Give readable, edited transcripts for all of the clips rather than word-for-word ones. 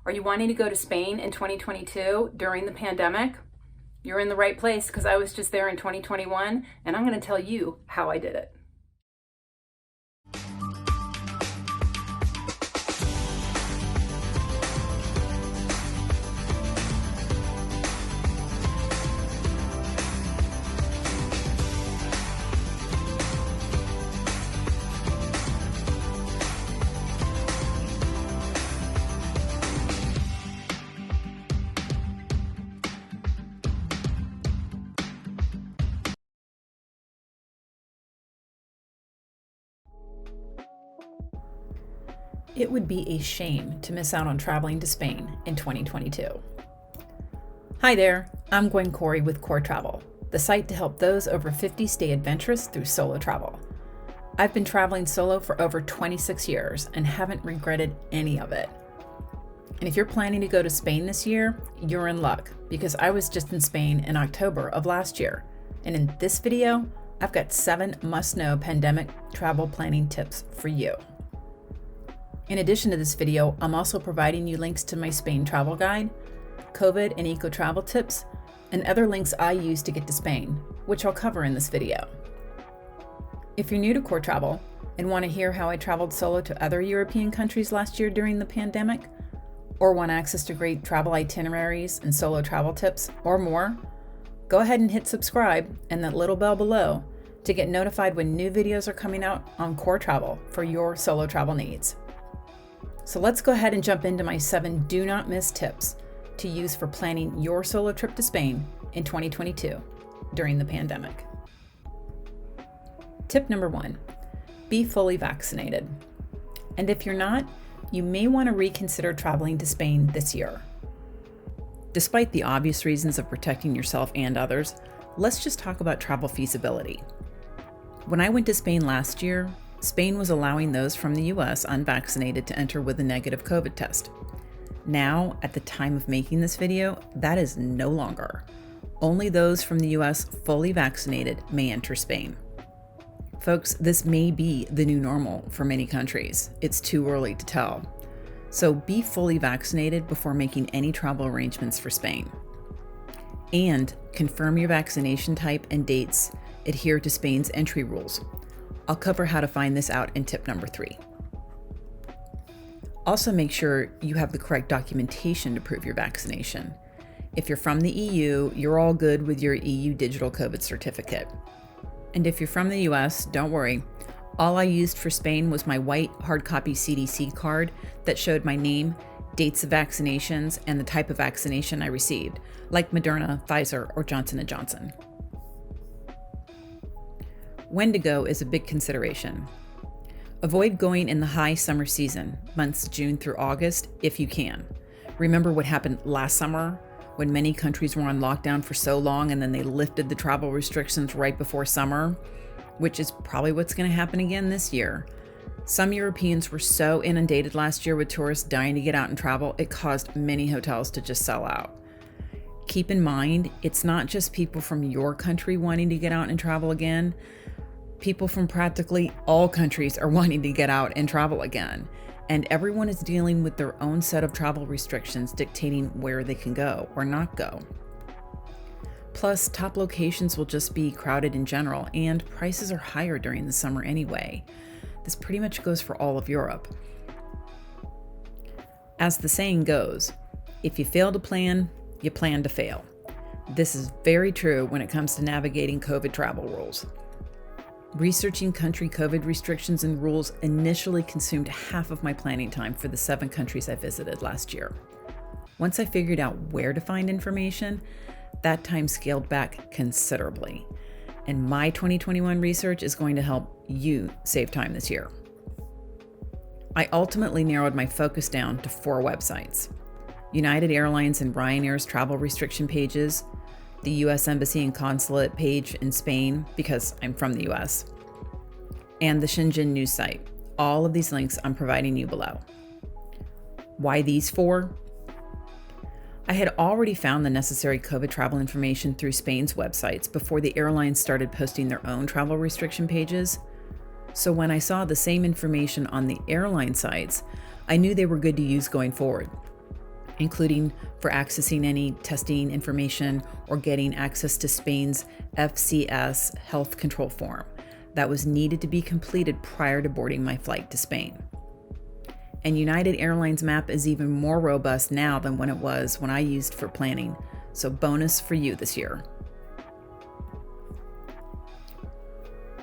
Are you wanting to go to Spain in 2022 during the pandemic? You're in the right place because I was just there in 2021 and I'm going to tell you how I did it. It would be a shame to miss out on traveling to Spain in 2022. Hi there, I'm Gwen Corey with CORR Travel, the site to help those over 50 stay adventurous through solo travel. I've been traveling solo for over 26 years and haven't regretted any of it. And if you're planning to go to Spain this year, you're in luck because I was just in Spain in October of last year. And in this video, I've got 7 must-know pandemic travel planning tips for you. In addition to this video, I'm also providing you links to my Spain travel guide, COVID and eco travel tips, and other links I use to get to Spain, which I'll cover in this video. If you're new to CORR Travel and want to hear how I traveled solo to other European countries last year during the pandemic, or want access to great travel itineraries and solo travel tips, or more, go ahead and hit subscribe and that little bell below to get notified when new videos are coming out on CORR Travel for your solo travel needs. So let's go ahead and jump into my 7 do not miss tips to use for planning your solo trip to Spain in 2022 during the pandemic. Tip number 1, be fully vaccinated. And if you're not, you may want to reconsider traveling to Spain this year. Despite the obvious reasons of protecting yourself and others, let's just talk about travel feasibility. When I went to Spain last year, Spain was allowing those from the US unvaccinated to enter with a negative COVID test. Now, at the time of making this video, that is no longer. Only those from the US fully vaccinated may enter Spain. Folks, this may be the new normal for many countries. It's too early to tell. So be fully vaccinated before making any travel arrangements for Spain. And confirm your vaccination type and dates. Adhere to Spain's entry rules. I'll cover how to find this out in tip number 3. Also make sure you have the correct documentation to prove your vaccination. If you're from the EU, you're all good with your EU digital COVID certificate. And if you're from the US, don't worry. All I used for Spain was my white hard copy CDC card that showed my name, dates of vaccinations, and the type of vaccination I received, like Moderna, Pfizer, or Johnson & Johnson. When to go is a big consideration. Avoid going in the high summer season, months June through August, if you can. Remember what happened last summer when many countries were on lockdown for so long and then they lifted the travel restrictions right before summer, which is probably what's going to happen again this year. Some Europeans were so inundated last year with tourists dying to get out and travel, it caused many hotels to just sell out. Keep in mind, it's not just people from your country wanting to get out and travel again. People from practically all countries are wanting to get out and travel again, and everyone is dealing with their own set of travel restrictions dictating where they can go or not go. Plus, top locations will just be crowded in general, and prices are higher during the summer anyway. This pretty much goes for all of Europe. As the saying goes, if you fail to plan, you plan to fail. This is very true when it comes to navigating COVID travel rules. Researching country COVID restrictions and rules initially consumed half of my planning time for the 7 countries I visited last year. Once I figured out where to find information, that time scaled back considerably. And my 2021 research is going to help you save time this year. I ultimately narrowed my focus down to 4 websites: United Airlines and Ryanair's travel restriction pages, the US Embassy and Consulate page in Spain, because I'm from the US, and the Schengen news site. All of these links I'm providing you below. Why these 4? I had already found the necessary COVID travel information through Spain's websites before the airlines started posting their own travel restriction pages. So when I saw the same information on the airline sites, I knew they were good to use going forward. including for accessing any testing information or getting access to Spain's FCS health control form that was needed to be completed prior to boarding my flight to Spain. And United Airlines map is even more robust now than when it was when I used for planning, so bonus for you this year.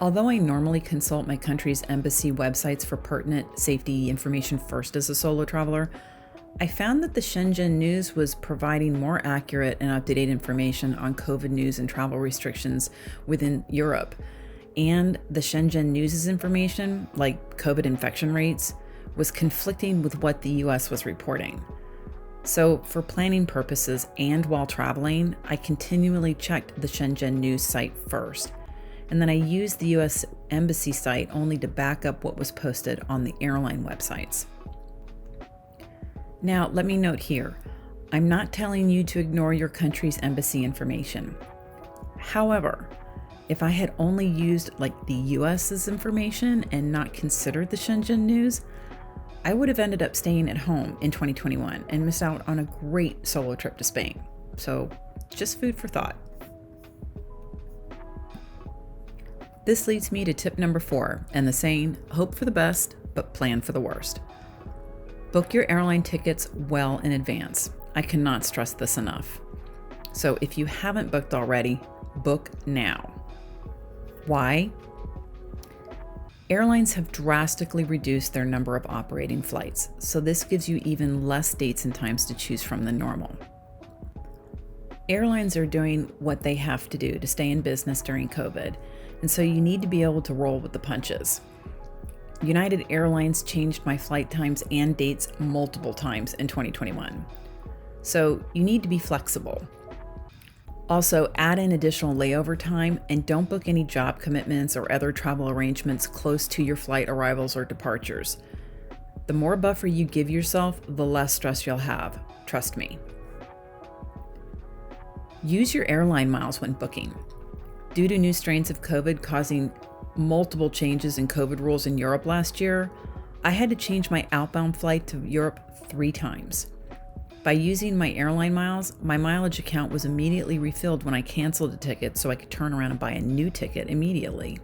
Although I normally consult my country's embassy websites for pertinent safety information first as a solo traveler, I found that the Schengen news was providing more accurate and up-to-date information on COVID news and travel restrictions within Europe. And the Schengen news' information, like COVID infection rates, was conflicting with what the US was reporting. So for planning purposes and while traveling, I continually checked the Schengen news site first. And then I used the US Embassy site only to back up what was posted on the airline websites. Now, let me note here, I'm not telling you to ignore your country's embassy information. However, if I had only used the US's information and not considered the Schengen news, I would have ended up staying at home in 2021 and missed out on a great solo trip to Spain. So, just food for thought. This leads me to tip number 4 and the saying, hope for the best, but plan for the worst. Book your airline tickets well in advance. I cannot stress this enough. So if you haven't booked already, book now. Why? Airlines have drastically reduced their number of operating flights, so this gives you even less dates and times to choose from than normal. Airlines are doing what they have to do to stay in business during COVID, and so you need to be able to roll with the punches. United Airlines changed my flight times and dates multiple times in 2021. So you need to be flexible. Also, add in additional layover time and don't book any job commitments or other travel arrangements close to your flight arrivals or departures. The more buffer you give yourself, the less stress you'll have. Trust me. Use your airline miles when booking. Due to new strains of COVID causing multiple changes in COVID rules in Europe last year, I had to change my outbound flight to Europe 3 times. By using my airline miles, my mileage account was immediately refilled when I canceled a ticket so I could turn around and buy a new ticket immediately.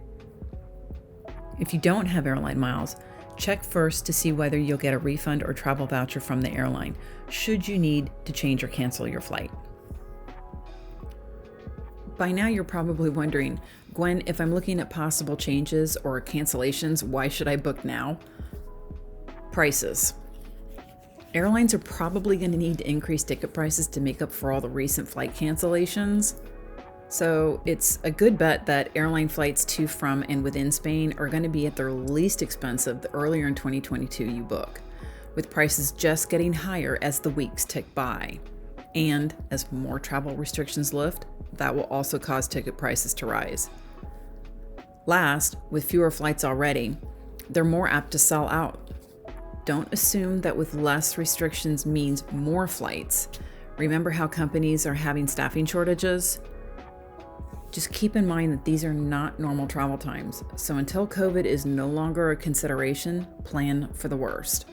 If you don't have airline miles, check first to see whether you'll get a refund or travel voucher from the airline, should you need to change or cancel your flight. By now you're probably wondering, Gwen, if I'm looking at possible changes or cancellations, why should I book now? Prices. Airlines are probably going to need to increase ticket prices to make up for all the recent flight cancellations. So it's a good bet that airline flights to, from, and within Spain are going to be at their least expensive the earlier in 2022 you book, with prices just getting higher as the weeks tick by. And as more travel restrictions lift, that will also cause ticket prices to rise. Last, with fewer flights already, they're more apt to sell out. Don't assume that with less restrictions means more flights. Remember how companies are having staffing shortages? Just keep in mind that these are not normal travel times, so until COVID is no longer a consideration, plan for the worst.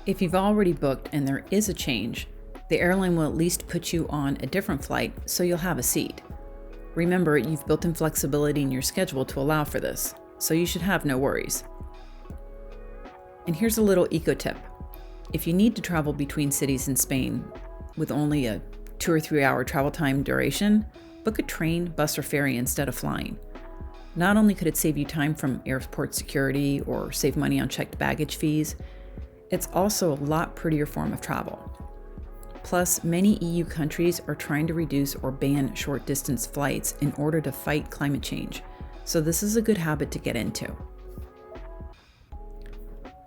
If you've already booked and there is a change, the airline will at least put you on a different flight so you'll have a seat. Remember, you've built in flexibility in your schedule to allow for this, so you should have no worries. And here's a little eco tip. If you need to travel between cities in Spain with only a 2 or 3 hour travel time duration, book a train, bus, or ferry instead of flying. Not only could it save you time from airport security or save money on checked baggage fees, it's also a lot prettier form of travel. Plus, many EU countries are trying to reduce or ban short-distance flights in order to fight climate change, so this is a good habit to get into.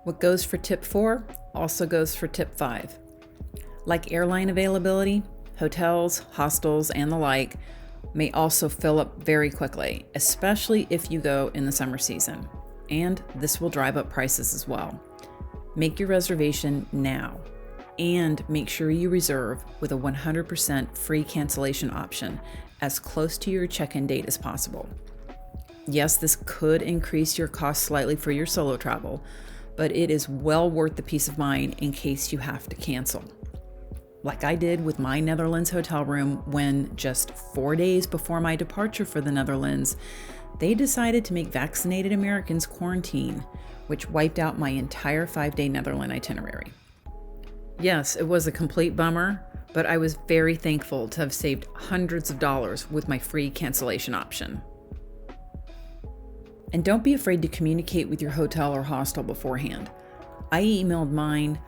What goes for tip 4 also goes for tip 5. Like airline availability, hotels, hostels, and the like may also fill up very quickly, especially if you go in the summer season, and this will drive up prices as well. Make your reservation now. And make sure you reserve with a 100% free cancellation option as close to your check-in date as possible. Yes, this could increase your cost slightly for your solo travel, but it is well worth the peace of mind in case you have to cancel. Like I did with my Netherlands hotel room when just 4 days before my departure for the Netherlands, they decided to make vaccinated Americans quarantine, which wiped out my entire 5-day Netherlands itinerary. Yes, it was a complete bummer, but I was very thankful to have saved hundreds of dollars with my free cancellation option. And don't be afraid to communicate with your hotel or hostel beforehand. I emailed mine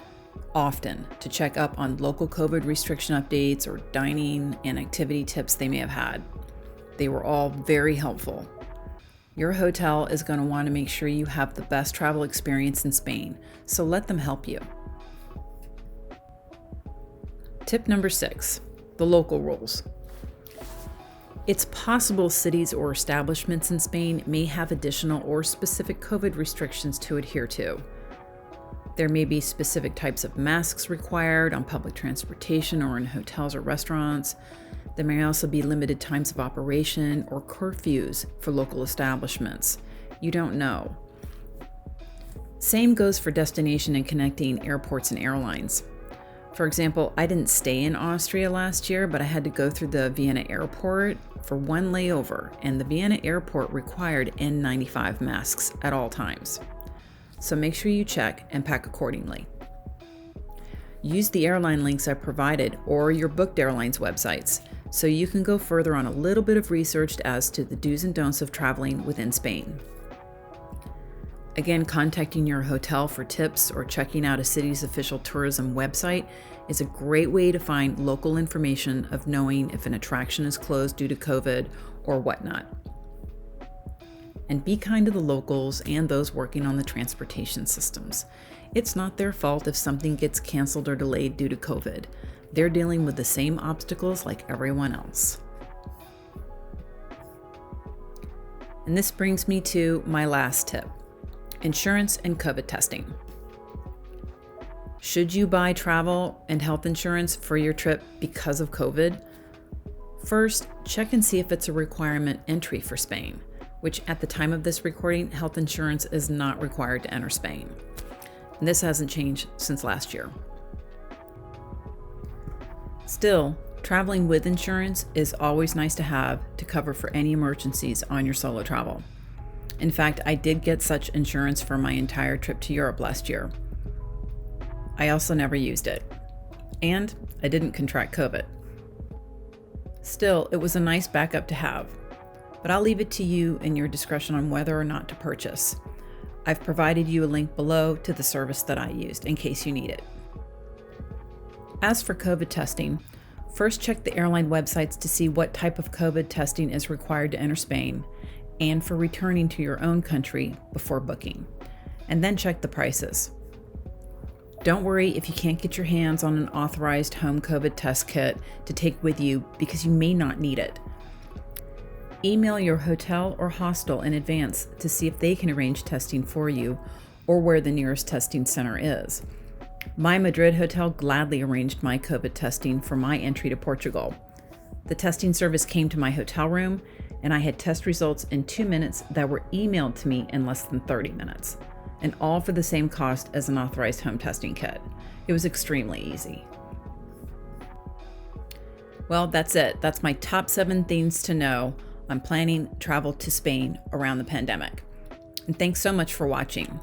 often to check up on local COVID restriction updates or dining and activity tips they may have had. They were all very helpful. Your hotel is going to want to make sure you have the best travel experience in Spain, so let them help you. Tip number 6, the local rules. It's possible cities or establishments in Spain may have additional or specific COVID restrictions to adhere to. There may be specific types of masks required on public transportation or in hotels or restaurants. There may also be limited times of operation or curfews for local establishments. You don't know. Same goes for destination and connecting airports and airlines. For example, I didn't stay in Austria last year, but I had to go through the Vienna airport for one layover, and the Vienna airport required N95 masks at all times. So make sure you check and pack accordingly. Use the airline links I provided or your booked airlines websites so you can go further on a little bit of research as to the do's and don'ts of traveling within Spain. Again, contacting your hotel for tips or checking out a city's official tourism website is a great way to find local information of knowing if an attraction is closed due to COVID or whatnot. And be kind to the locals and those working on the transportation systems. It's not their fault if something gets canceled or delayed due to COVID. They're dealing with the same obstacles like everyone else. And this brings me to my last tip: insurance and COVID testing. Should you buy travel and health insurance for your trip because of COVID? First, check and see if it's a requirement entry for Spain, which at the time of this recording, health insurance is not required to enter Spain. And this hasn't changed since last year. Still, traveling with insurance is always nice to have to cover for any emergencies on your solo travel. In fact, I did get such insurance for my entire trip to Europe last year. I also never used it. And I didn't contract COVID. Still, it was a nice backup to have. But I'll leave it to you and your discretion on whether or not to purchase. I've provided you a link below to the service that I used in case you need it. As for COVID testing, first check the airline websites to see what type of COVID testing is required to enter Spain and for returning to your own country before booking, and then check the prices. Don't worry if you can't get your hands on an authorized home COVID test kit to take with you because you may not need it. Email your hotel or hostel in advance to see if they can arrange testing for you or where the nearest testing center is. My Madrid hotel gladly arranged my COVID testing for my entry to Portugal. The testing service came to my hotel room, and I had test results in 2 minutes that were emailed to me in less than 30 minutes, and all for the same cost as an authorized home testing kit. It was extremely easy. Well, that's it. That's my top 7 things to know on planning travel to Spain around the pandemic. And thanks so much for watching.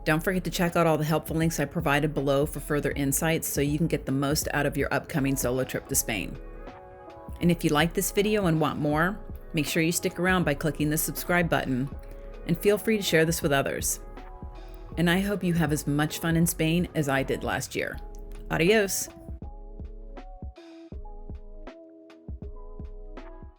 Don't forget to check out all the helpful links I provided below for further insights so you can get the most out of your upcoming solo trip to Spain. And if you like this video and want more, make sure you stick around by clicking the subscribe button, and feel free to share this with others. And I hope you have as much fun in Spain as I did last year. Adios!